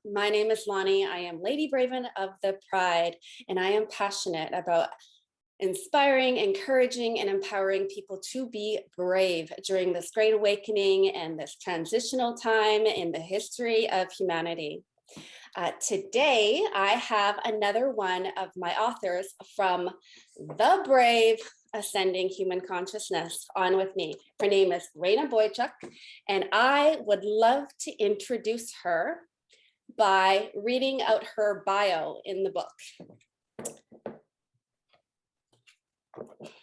My name is Lonnie. I am Lady Braven of the Pride, and I am passionate about inspiring, encouraging, and empowering people to be brave during this great awakening and this transitional time in the history of humanity. Today, I have another one of my authors from The Brave Ascending Human Consciousness on with me. Her name is Rayna Boychuck, and I would love to introduce her by reading out her bio in the book.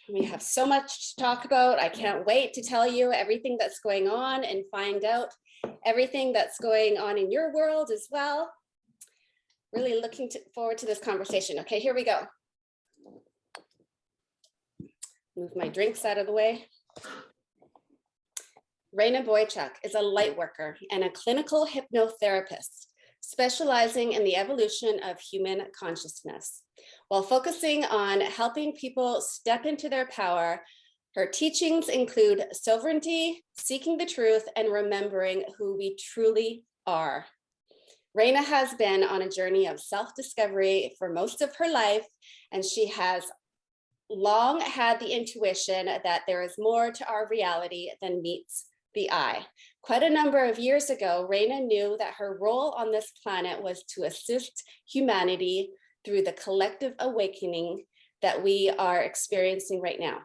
We have so much to talk about. I can't wait to tell you everything that's going on and find out everything that's going on in your world as well. Really looking forward to this conversation. Okay, here we go. Move my drinks out of the way. Rayna Boychuck is a light worker and a clinical hypnotherapist, specializing in the evolution of human consciousness. While focusing on helping people step into their power, her teachings include sovereignty, seeking the truth, and remembering who we truly are. Rayna has been on a journey of self-discovery for most of her life, and she has long had the intuition that there is more to our reality than meets the eye. Quite a number of years ago, Rayna knew that her role on this planet was to assist humanity through the collective awakening that we are experiencing right now.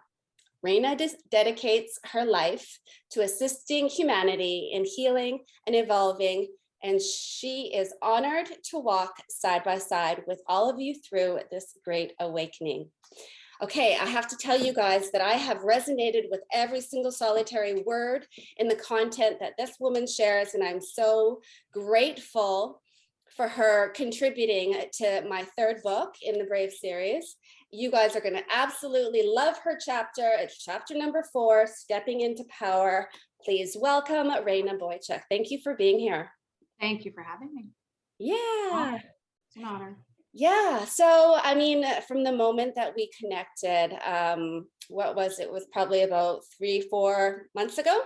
Rayna dedicates her life to assisting humanity in healing and evolving, and she is honored to walk side by side with all of you through this great awakening. Okay, I have to tell you guys that I have resonated with every single solitary word in the content that this woman shares, and I'm so grateful for her contributing to my third book in the Brave series. You guys are going to absolutely love her chapter. It's chapter number 4, Stepping into Power. Please welcome Rayna Boychuck. Thank you for being here. Thank you for having me. Yeah. It's an honor. Yeah, so I mean, from the moment that we connected, what was it? It was probably about 3-4 months ago,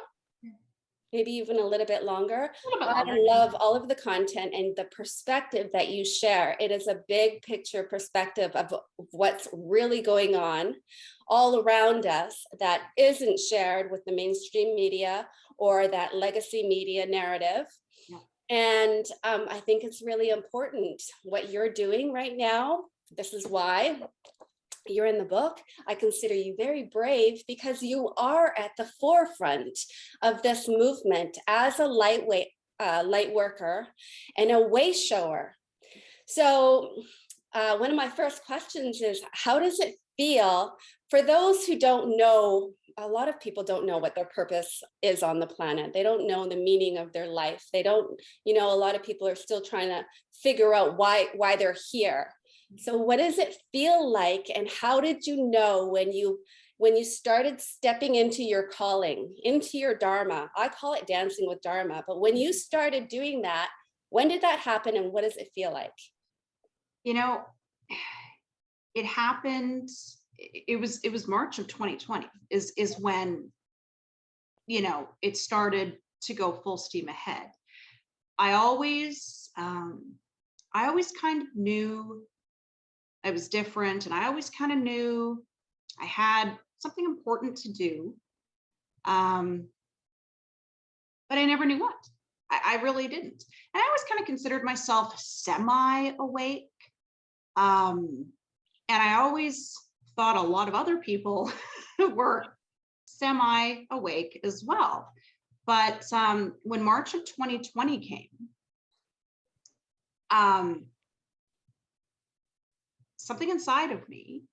maybe even a little bit longer. I love all of the content and the perspective that you share. It is a big picture perspective of what's really going on all around us that isn't shared with the mainstream media or that legacy media narrative. And I think it's really important what you're doing right now. This is why you're in the book. I consider you very brave because you are at the forefront of this movement as a light worker and a way shower. So one of my first questions is, how does it feel for those who don't know? A lot of people don't know what their purpose is on the planet. They don't know the meaning of their life. They don't, a lot of people are still trying to figure out why they're here. So what does it feel like, and how did you know when you started stepping into your calling, into your Dharma? I call it dancing with Dharma, but when you started doing that, when did that happen, and what does it feel like? It happened. It was March of 2020 is when, it started to go full steam ahead. I always kind of knew I was different, and I always kind of knew I had something important to do. But I never knew what. I really didn't. And I always kind of considered myself semi-awake. And I always thought a lot of other people were semi-awake as well. But when March of 2020 came, something inside of me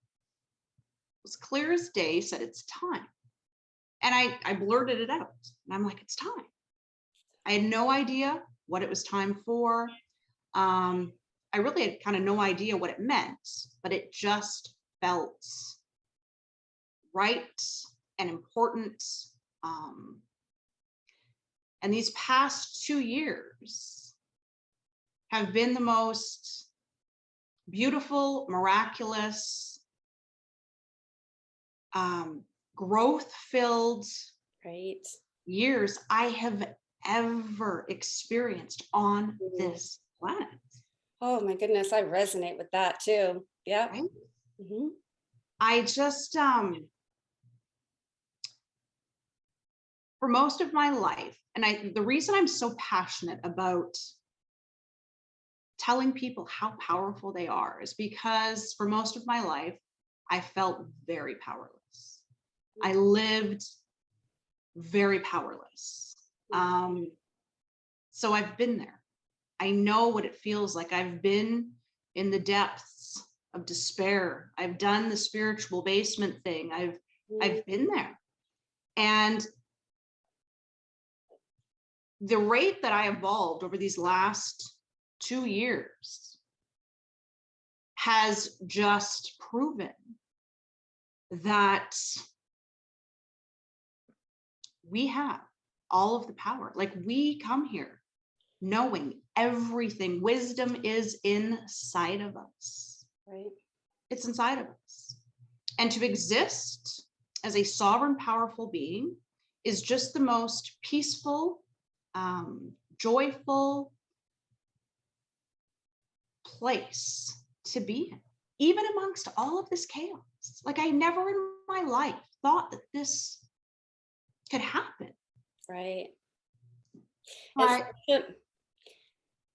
was clear as day, said it's time. And I blurted it out. And I'm like, it's time. I had no idea what it was time for. I really had kind of no idea what it meant, but it just felt right and important. And these past 2 years have been the most beautiful, miraculous, growth-filled years I have ever experienced on this planet. Oh my goodness, I resonate with that too. Yeah. Right? Mm-hmm. I just, for most of my life, and the reason I'm so passionate about telling people how powerful they are is because for most of my life, I felt very powerless. I lived very powerless. So I've been there. I know what it feels like. I've been in the depths of despair. I've done the spiritual basement thing. I've been there. And the rate that I evolved over these last 2 years has just proven that we have all of the power. Like, we come here knowing everything. Wisdom is inside of us. Right. It's inside of us. And to exist as a sovereign, powerful being is just the most peaceful, joyful place to be in, even amongst all of this chaos. Like, I never in my life thought that this could happen. Right. But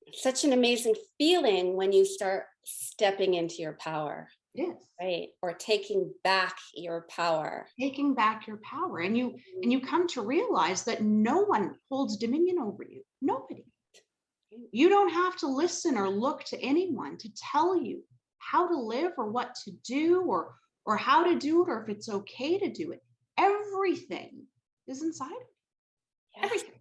It's such an amazing feeling when you start stepping into your power. it is. Right. Or taking back your power. Taking back your power. And you come to realize that no one holds dominion over you. Nobody. You don't have to listen or look to anyone to tell you how to live or what to do or how to do it or if it's okay to do it. Everything is inside of you. Yes. Everything.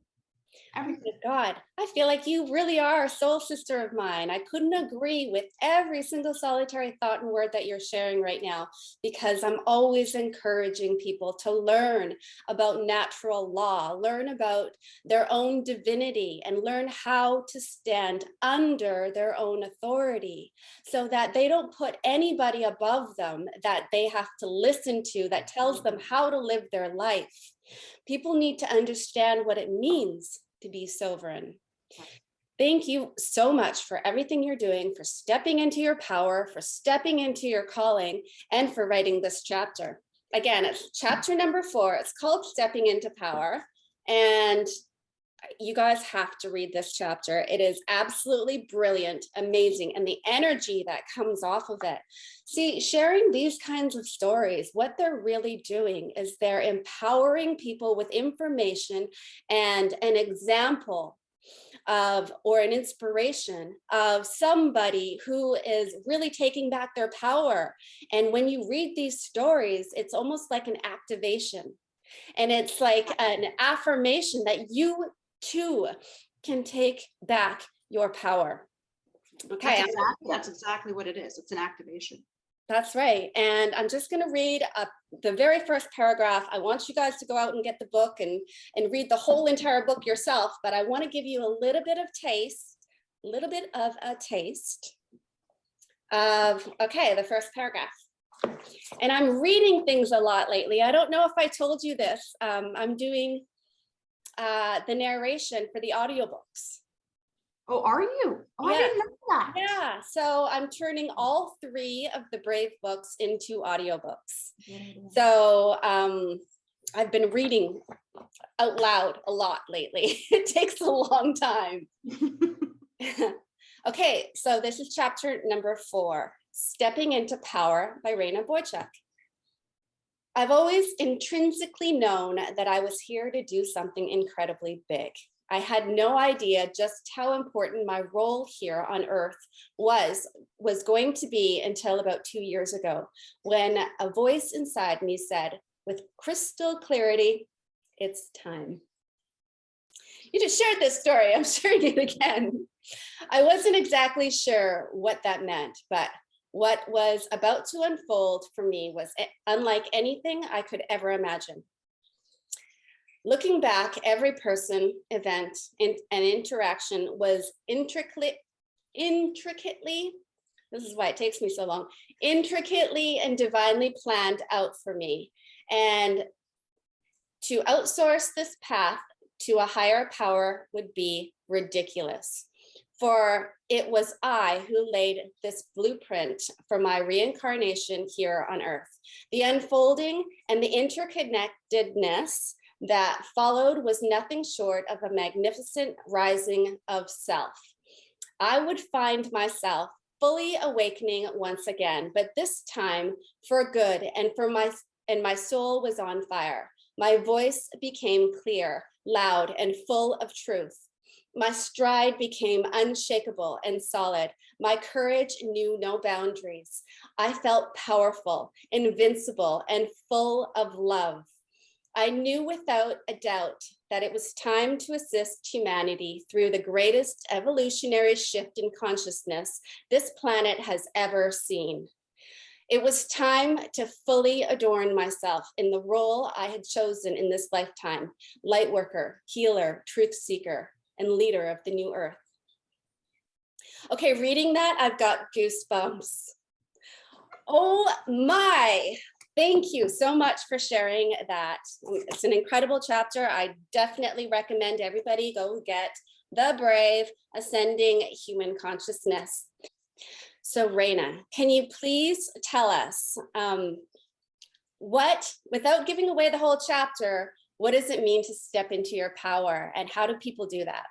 Everything. God, I feel like you really are a soul sister of mine. I couldn't agree with every single solitary thought and word that you're sharing right now, because I'm always encouraging people to learn about natural law, learn about their own divinity, and learn how to stand under their own authority so that they don't put anybody above them that they have to listen to that tells them how to live their life. People need to understand what it means to be sovereign. Thank you so much for everything you're doing, for stepping into your power, for stepping into your calling, and for writing this chapter. Again, it's chapter number 4. It's called Stepping into Power. And you guys have to read this chapter. It is absolutely brilliant, amazing, and the energy that comes off of it. See, sharing these kinds of stories, what they're really doing is they're empowering people with information and an example of, or an inspiration of somebody who is really taking back their power. And when you read these stories, it's almost like an activation. And it's like an affirmation that you too can take back your power. Okay. That's exactly what it is. It's an activation. That's right. And I'm just going to read the very first paragraph. I want you guys to go out and get the book and read the whole entire book yourself, but I want to give you a little bit of a taste of, okay, the first paragraph. And I'm reading things a lot lately. I don't know if I told you this. I'm doing the narration for the audiobooks. Oh, are you? Oh, Yeah. I didn't know that. Yeah, so I'm turning all 3 of the Brave books into audiobooks. So I've been reading out loud a lot lately. It takes a long time. Okay, so this is chapter number 4, Stepping into Power by Rayna Boychuck. I've always intrinsically known that I was here to do something incredibly big. I had no idea just how important my role here on Earth was going to be until about 2 years ago, when a voice inside me said, with crystal clarity, it's time. You just shared this story, I'm sharing it again. I wasn't exactly sure what that meant, but what was about to unfold for me was unlike anything I could ever imagine. Looking back, every person, event, and interaction was intricately, this is why it takes me so long, intricately and divinely planned out for me. And to outsource this path to a higher power would be ridiculous. for it was I who laid this blueprint for my reincarnation here on earth. The unfolding and the interconnectedness that followed was nothing short of a magnificent rising of self. I would find myself fully awakening once again, but this time for good, and my soul was on fire. My voice became clear, loud, and full of truth. My stride became unshakable and solid. My courage knew no boundaries. I felt powerful, invincible, and full of love. I knew without a doubt that it was time to assist humanity through the greatest evolutionary shift in consciousness this planet has ever seen. It was time to fully adorn myself in the role I had chosen in this lifetime: light worker, healer, truth seeker, and leader of the new earth. Okay, reading that, I've got goosebumps. Oh my. Thank you so much for sharing that. It's an incredible chapter. I definitely recommend everybody go get The Brave, Ascending Human Consciousness. So Rayna, can you please tell us without giving away the whole chapter, what does it mean to step into your power, and how do people do that?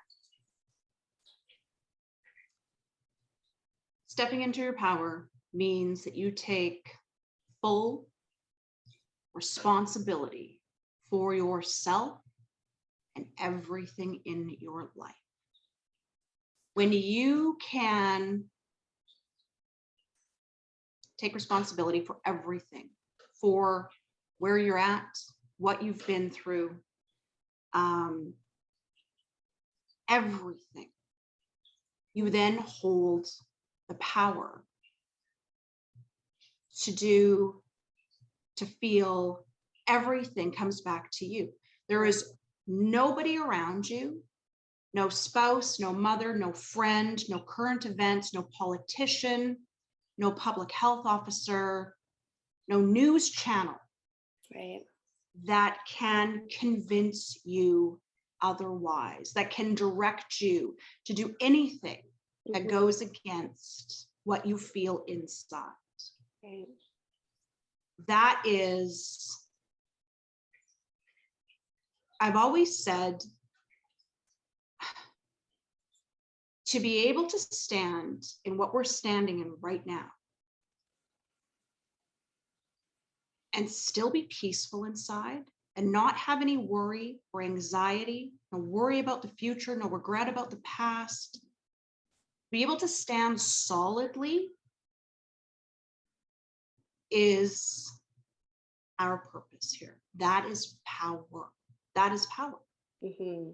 Stepping into your power means that you take full responsibility for yourself and everything in your life. When you can take responsibility for everything, for where you're at, what you've been through, everything, you then hold the power to feel everything comes back to you. There is nobody around you, no spouse, no mother, no friend, no current events, no politician, no public health officer, no news channel, right, that can convince you otherwise, that can direct you to do anything that goes against what you feel inside. Right. That is, I've always said, to be able to stand in what we're standing in right now and still be peaceful inside and not have any worry or anxiety, no worry about the future, no regret about the past, be able to stand solidly is our purpose here. That is power. That is power. Mm-hmm.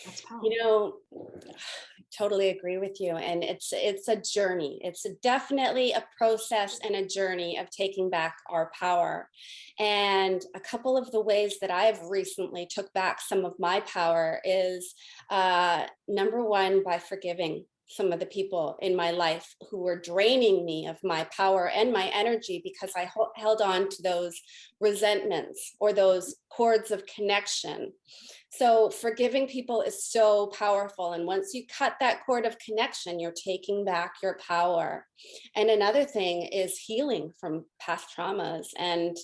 That's power. You know, I totally agree with you. And it's a journey. It's definitely a process and a journey of taking back our power. And a couple of the ways that I've recently took back some of my power is number one, by forgiving some of the people in my life who were draining me of my power and my energy because I held on to those resentments or those cords of connection. So forgiving people is so powerful. And once you cut that cord of connection, you're taking back your power. And another thing is healing from past traumas. And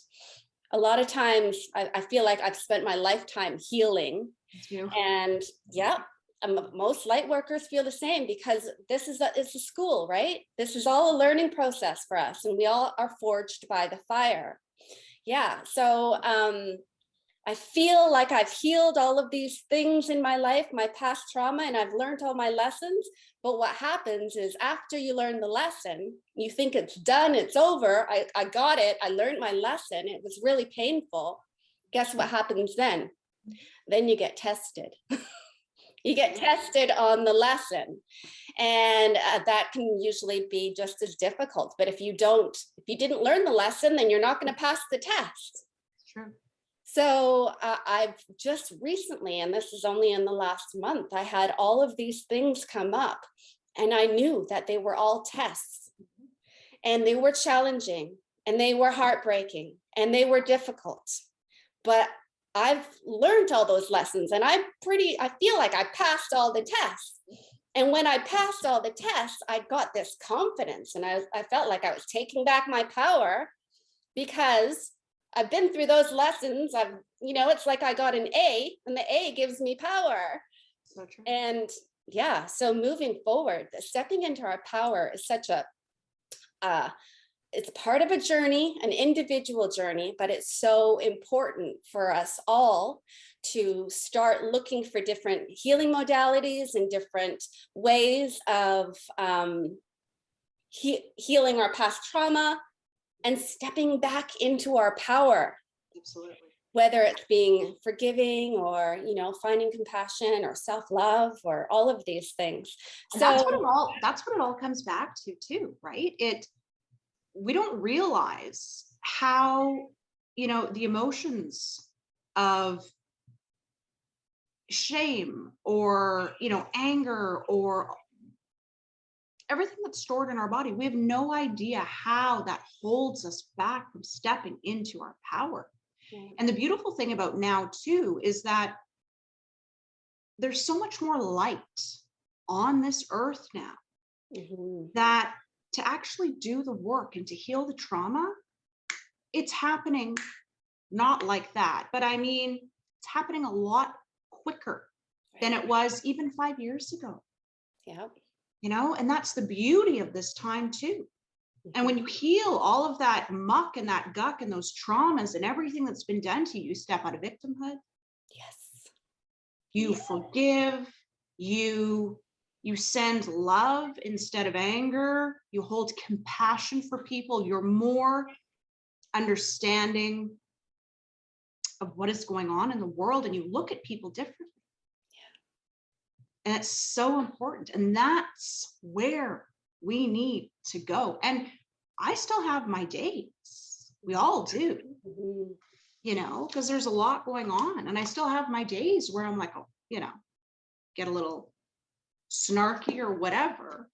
a lot of times I feel like I've spent my lifetime healing. And yeah, most light workers feel the same, because it's a school, right? This is all a learning process for us, and we all are forged by the fire. Yeah, so I feel like I've healed all of these things in my life, my past trauma, and I've learned all my lessons. But what happens is after you learn the lesson, you think it's done, it's over. I got it, I learned my lesson. It was really painful. Guess what happens then? Then you get tested. You get tested on the lesson, and that can usually be just as difficult. But if you didn't learn the lesson, then you're not going to pass the test. Sure. So I've just recently, and this is only in the last month, I had all of these things come up, and I knew that they were all tests, and they were challenging, and they were heartbreaking, and they were difficult. But I've learned all those lessons, and I feel like I passed all the tests. And when I passed all the tests, I got this confidence, and I felt like I was taking back my power because I've been through those lessons. It's like I got an A, and the A gives me power. So true. And yeah, so moving forward, stepping into our power is such a, it's part of a journey, an individual journey, but it's so important for us all to start looking for different healing modalities and different ways of healing our past trauma and stepping back into our power. Absolutely. Whether it's being forgiving or, finding compassion or self-love or all of these things. And So that's what it all comes back to too, right? We don't realize how, the emotions of shame or, anger or everything that's stored in our body, we have no idea how that holds us back from stepping into our power. right. And the beautiful thing about now too is that there's so much more light on this earth now Mhm. that to actually do the work and to heal the trauma, it's happening not like that, but I mean, it's happening a lot quicker than it was even 5 years ago, Yeah. and that's the beauty of this time too. And when you heal all of that muck and that guck and those traumas and everything that's been done to you, you step out of victimhood. Yes. You forgive, you send love instead of anger, you hold compassion for people, you're more understanding of what is going on in the world, and you look at people differently. And it's so important. And that's where we need to go. And I still have my days. We all do, Mhm. because there's a lot going on. And I still have my days where I'm like, get a little snarky or whatever.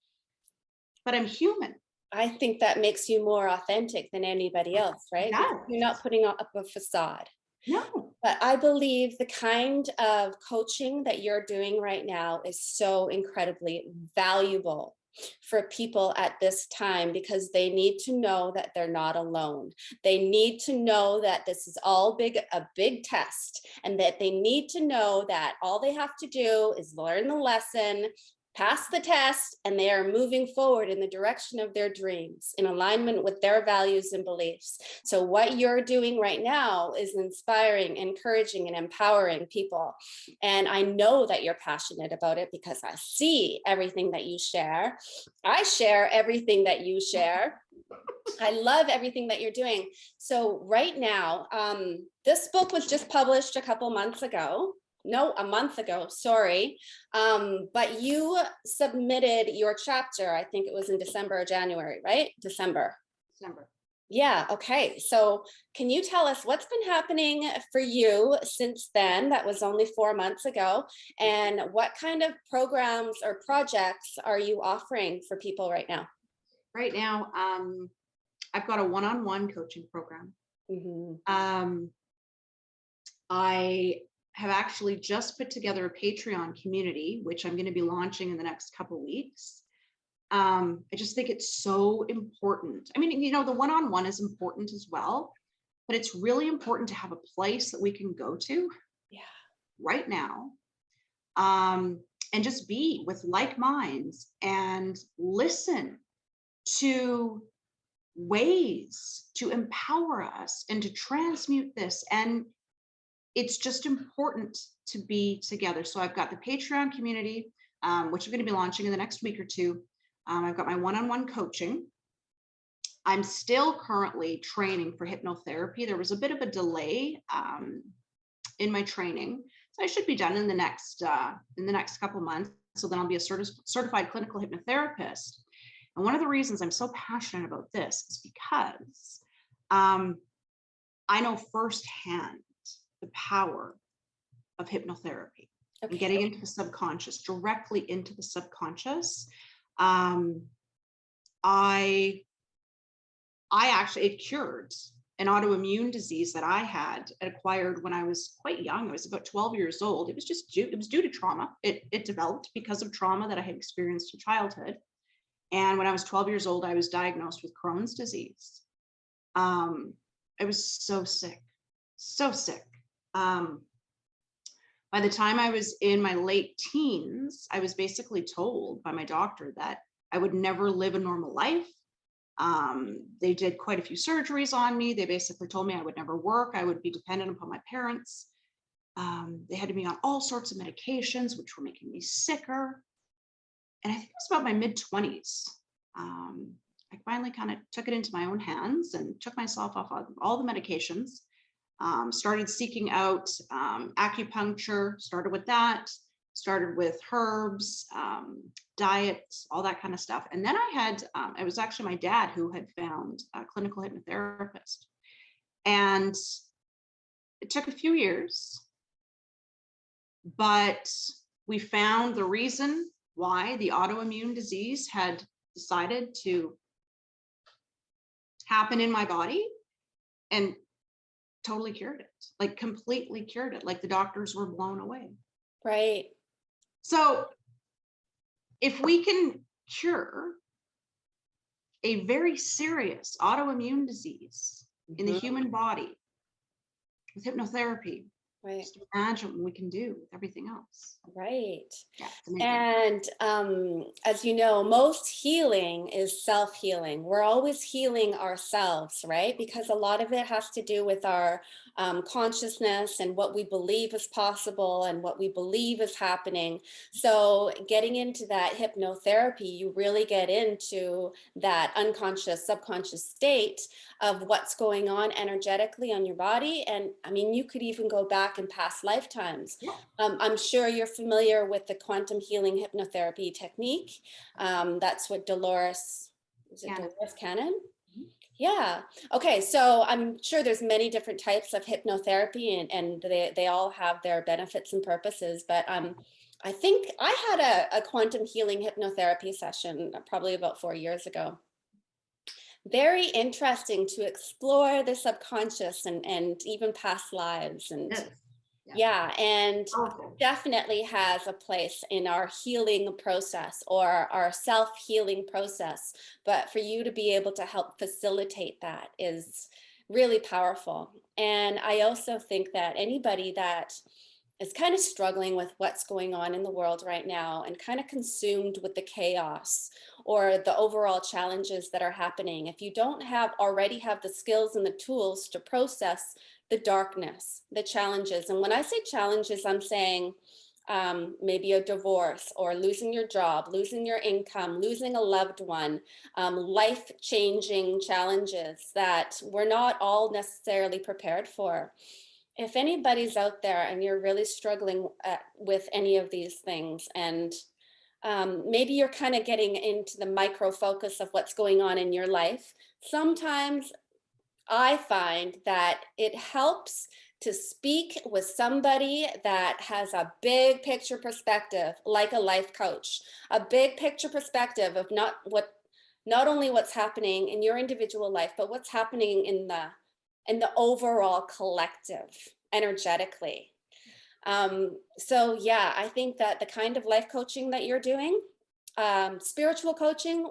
But I'm human. I think that makes you more authentic than anybody else, right? Yes. Because you're not putting up a facade. No. But I believe the kind of coaching that you're doing right now is so incredibly valuable for people at this time, because they need to know that they're not alone. They need to know that this is all a big test, and that they need to know that all they have to do is learn the lesson, pass the test, and they are moving forward in the direction of their dreams in alignment with their values and beliefs. So what you're doing right now is inspiring, encouraging, and empowering people. And I know that you're passionate about it because I see everything that you share. I share everything that you share. I love everything that you're doing. So right now, this book was just published a month ago, sorry. But you submitted your chapter, I think it was in December or January, right? December. Yeah, okay. So can you tell us what's been happening for you since then? That was only 4 months ago. And what kind of programs or projects are you offering for people right now? Right now, I've got a one-on-one coaching program. Mm-hmm. I have actually just put together a Patreon community, which I'm going to be launching in the next couple of weeks. I just think it's so important. I mean, the one-on-one is important as well, but it's really important to have a place that we can go to right now, and just be with like minds and listen to ways to empower us and to transmute this. And it's just important to be together. So I've got the Patreon community, which I'm going to be launching in the next week or two. I've got my one-on-one coaching. I'm still currently training for hypnotherapy. There was a bit of a delay in my training, so I should be done in the next couple months. So then I'll be a certified clinical hypnotherapist. And one of the reasons I'm so passionate about this is because I know firsthand the power of hypnotherapy and getting into the subconscious, directly into the subconscious. I actually, it cured an autoimmune disease that I had acquired when I was quite young. I was about 12 years old. It was due to trauma. It developed because of trauma that I had experienced in childhood. And when I was 12 years old, I was diagnosed with Crohn's disease. I was so sick, so sick. By the time I was in my late teens, I was basically told by my doctor that I would never live a normal life. They did quite a few surgeries on me. They basically told me I would never work. I would be dependent upon my parents. They had me on all sorts of medications, which were making me sicker. And I think it was about my mid-20s. I finally kind of took it into my own hands and took myself off of all the medications. Started seeking out acupuncture, started with that, started with herbs, diet, all that kind of stuff. And then I had, it was actually my dad who had found a clinical hypnotherapist. And it took a few years, but we found the reason why the autoimmune disease had decided to happen in my body, and totally cured it, like completely cured it. Like the doctors were blown away. Right. So if we can cure a very serious autoimmune disease in the human body with hypnotherapy, Right. just imagine what we can do with everything else. Right. Yeah, it's amazing. And as you know, most healing is self-healing. We're always healing ourselves, right? Because a lot of it has to do with our consciousness and what we believe is possible and what we believe is happening. So getting into that hypnotherapy, you really get into that unconscious, subconscious state of what's going on energetically on your body. And I mean, you could even go back in past lifetimes. Yeah. I'm sure you're familiar with the quantum healing hypnotherapy technique. That's what Dolores, is it Dolores Cannon? Yeah. Okay. So I'm sure there's many different types of hypnotherapy, and they all have their benefits and purposes. But I think I had a quantum healing hypnotherapy session probably about 4 years ago. Very interesting to explore the subconscious and even past lives. And yeah, and definitely has a place in our healing process or our self-healing process. But for you to be able to help facilitate that is really powerful. And I also think that anybody that is kind of struggling with what's going on in the world right now and kind of consumed with the chaos or the overall challenges that are happening, if you don't already have the skills and the tools to process the darkness, the challenges. And when I say challenges, I'm saying maybe a divorce or losing your job, losing your income, losing a loved one, life-changing challenges that we're not all necessarily prepared for. If anybody's out there and you're really struggling with any of these things, and maybe you're kind of getting into the micro focus of what's going on in your life, sometimes I find that it helps to speak with somebody that has a big picture perspective, like a life coach, a big picture perspective of not only what's happening in your individual life, but what's happening in the overall collective energetically. So yeah, I think that the kind of life coaching that you're doing, spiritual coaching,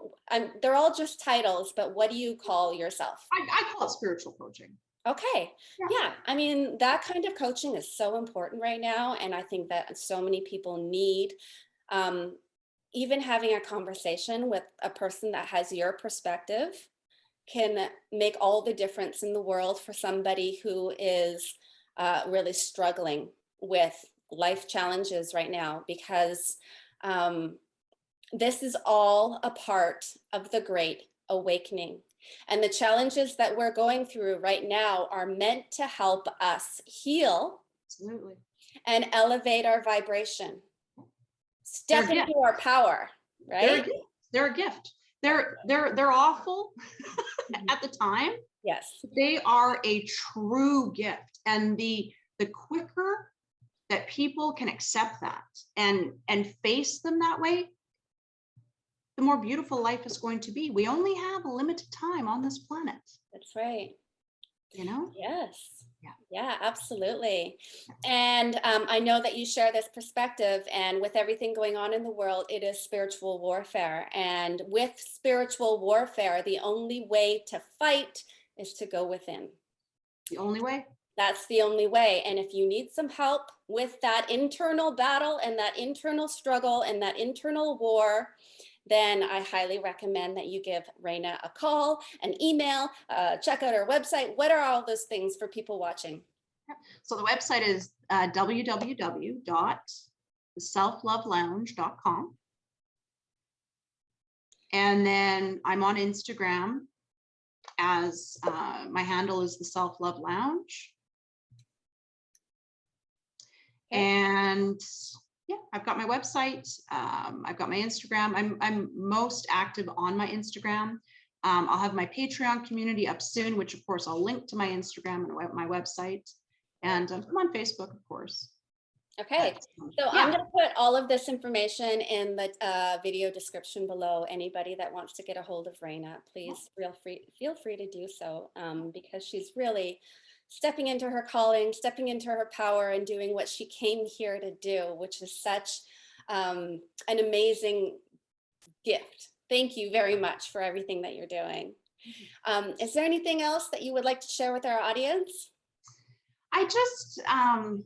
they're all just titles, but what do you call yourself? I call it spiritual coaching. Okay. Yeah. I mean, that kind of coaching is so important right now. And I think that so many people need, even having a conversation with a person that has your perspective can make all the difference in the world for somebody who is really struggling with life challenges right now, because this is all a part of the Great Awakening. And the challenges that we're going through right now are meant to help us heal. Absolutely. And elevate our vibration. Step into our power, right? They're a gift. They're awful at the time. Yes. They are a true gift. And the quicker that people can accept that and face them that way, the more beautiful life is going to be. We only have a limited time on this planet. That's right. you know? Yes. Yeah. Yeah, absolutely. And I know that you share this perspective, and with everything going on in the world, it is spiritual warfare. And with spiritual warfare, the only way to fight is to go within. The only way. That's the only way. And if you need some help with that internal battle and that internal struggle and that internal war, then I highly recommend that you give Rayna a call, an email, check out our website. What are all those things for people watching? So the website is www.theselflovelounge.com. And then I'm on Instagram as my handle is the Self Love Lounge. Okay. And yeah, I've got my website. I've got my Instagram. I'm most active on my Instagram. I'll have my Patreon community up soon, which of course I'll link to my Instagram and my website. And I'm on Facebook, of course. Okay, so yeah. I'm going to put all of this information in the video description below. Anybody that wants to get a hold of Rayna, please feel free to do so, because she's really stepping into her calling, stepping into her power, and doing what she came here to do, which is such an amazing gift. Thank you very much for everything that you're doing. Is there anything else that you would like to share with our audience? I just, I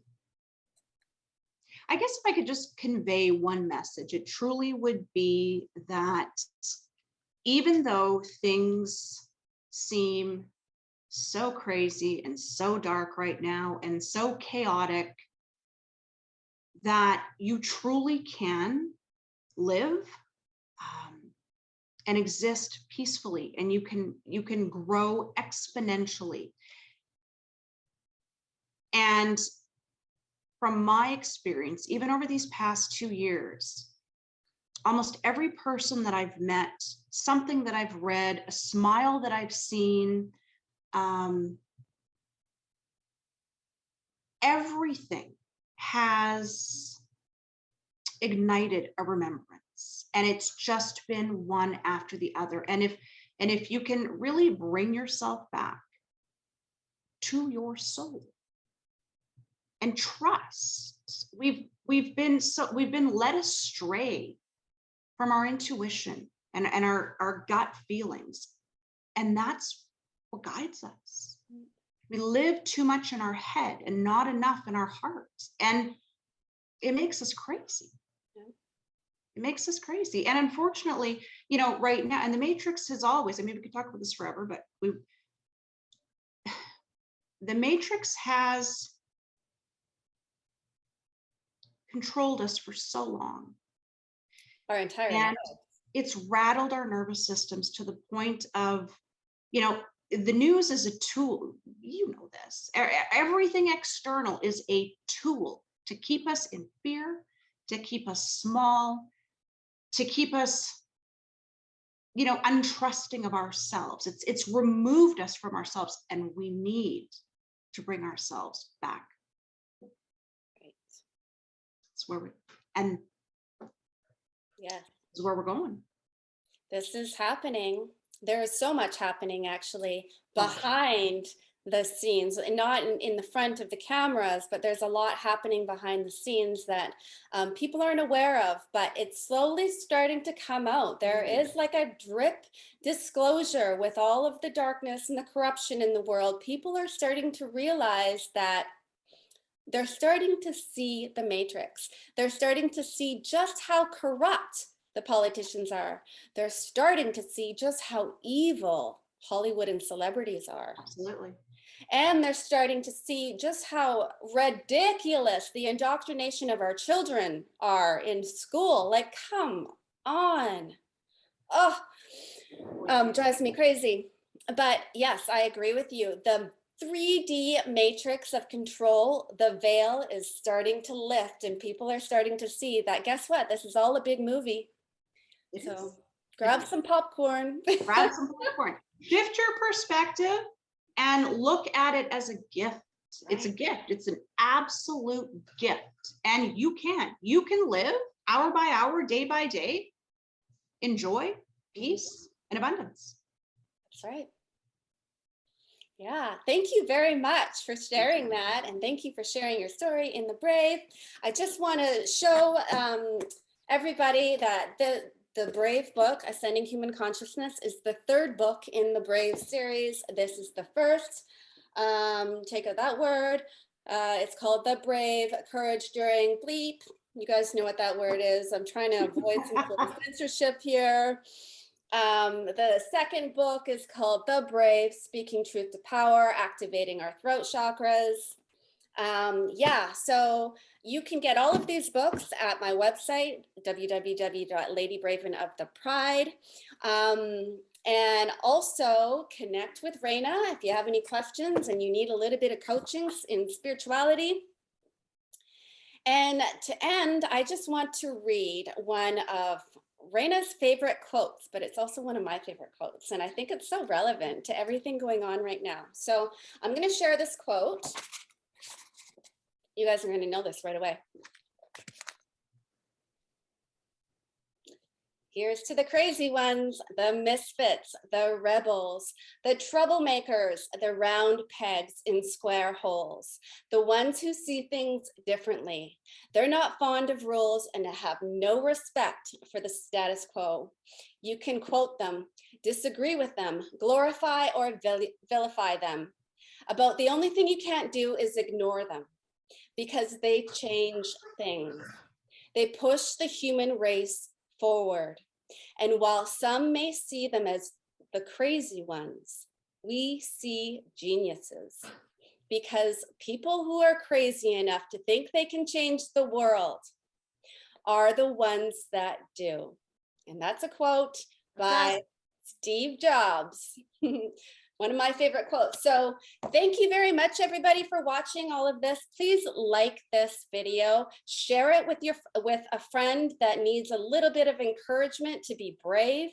guess if I could just convey one message, it truly would be that even though things seem so crazy and so dark right now and so chaotic, that you truly can live and exist peacefully, and you can grow exponentially. And from my experience, even over these past 2 years, almost every person that I've met, something that I've read, a smile that I've seen, everything has ignited a remembrance, and it's just been one after the other. And if you can really bring yourself back to your soul and trust, we've been led astray from our intuition and our gut feelings, and that's what guides us. We live too much in our head and not enough in our hearts, and it makes us crazy. It makes us crazy. And unfortunately, right now, and the Matrix has always, I mean, we could talk about this forever, but the Matrix has controlled us for so long. Our entire and life. It's rattled our nervous systems to the point of, the news is a tool. You know this. Everything external is a tool to keep us in fear, to keep us small, to keep us, untrusting of ourselves. It's removed us from ourselves, and we need to bring ourselves back. Right. That's where Yes. This is where we're going. This is happening. There is so much happening actually behind the scenes, and not in the front of the cameras, but there's a lot happening behind the scenes that people aren't aware of, but it's slowly starting to come out. There is like a drip disclosure with all of the darkness and the corruption in the world. People are starting to realize that they're starting to see the Matrix. They're starting to see just how corrupt the politicians are. They're starting to see just how evil Hollywood and celebrities are. Absolutely. And they're starting to see just how ridiculous the indoctrination of our children are in school. Like, come on. Oh, drives me crazy. But yes, I agree with you. The 3D matrix of control, the veil is starting to lift, and people are starting to see that, guess what? This is all a big movie. So grab some popcorn. Grab some popcorn. Shift your perspective and look at it as a gift. Right. It's a gift. It's an absolute gift. And you can live hour by hour, day by day, enjoy peace and abundance. That's right. Yeah, thank you very much for sharing that. And thank you for sharing your story in The Brave. I just want to show everybody that the Brave book, Ascending Human Consciousness, is the third book in the Brave series. This is the first. Take out that word. It's called The Brave, Courage During Bleep. You guys know what that word is. I'm trying to avoid some sort of censorship here. The second book is called The Brave, Speaking Truth to Power, Activating Our Throat Chakras. Yeah, so you can get all of these books at my website, www.ladybravenofthepride. And also connect with Rayna if you have any questions and you need a little bit of coaching in spirituality. And to end, I just want to read one of Rayna's favorite quotes, but it's also one of my favorite quotes. And I think it's so relevant to everything going on right now. So I'm going to share this quote. You guys are going to know this right away. Here's to the crazy ones, the misfits, the rebels, the troublemakers, the round pegs in square holes, the ones who see things differently. They're not fond of rules and have no respect for the status quo. You can quote them, disagree with them, glorify or vilify them. About the only thing you can't do is ignore them, because they change things. They push the human race forward. And while some may see them as the crazy ones, we see geniuses, because people who are crazy enough to think they can change the world are the ones that do. And that's a quote by Steve Jobs. One of my favorite quotes. So thank you very much, everybody, for watching all of this. Please like this video, share it with a friend that needs a little bit of encouragement to be brave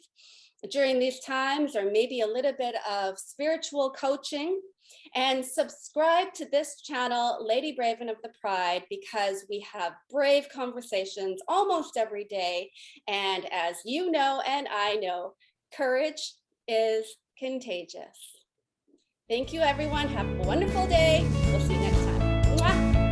during these times, or maybe a little bit of spiritual coaching. And subscribe to this channel, Lady Braven of the Pride, because we have brave conversations almost every day. And as you know, and I know, courage is contagious. Thank you, everyone. Have a wonderful day. We'll see you next time. Mwah.